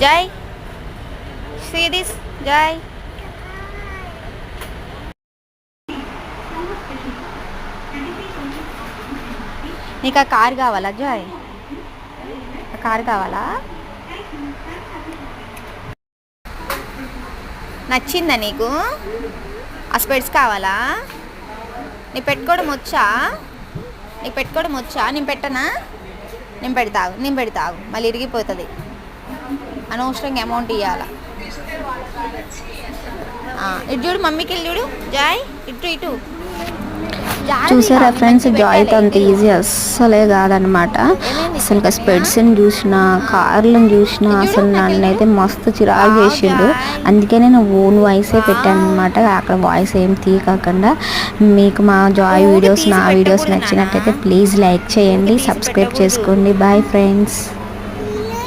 Jai, see this, Jai. నీకు ఆ car కావాలా జాయ్? ఆ కార్ కావాలా? నచ్చిందా నీకు? ఆ స్పెట్స్ కావాలా? నీకు పెట్టుకోవడం వచ్చా? నీకు పెట్టుకోవడం వచ్చా? నేను పెట్టనా? నేను పెడతావు మళ్ళీ ఇరిగిపోతుంది. అనవసరంగా అమౌంట్ ఇవ్వాలా? ఇటు చూడు, మమ్మీకి వెళ్ళి చూడు జాయ్, ఇటు చూసారా ఫ్రెండ్స్, జాయ్ అంత ఈజీ అస్సలే కాదనమాట. అసలు స్పెడ్స్ని చూసినా, కార్లను చూసినా అసలు నన్నైతే మస్తు చిరాకు చేసిండు. అందుకే నేను ఓన్ వాయిసే పెట్టాను అనమాట. అక్కడ వాయిస్ ఏం తీయకుండా. మీకు మా జాయ్ వీడియోస్, నా వీడియోస్ నచ్చినట్టయితే ప్లీజ్ లైక్ చేయండి, సబ్స్క్రైబ్ చేసుకోండి. Bye friends.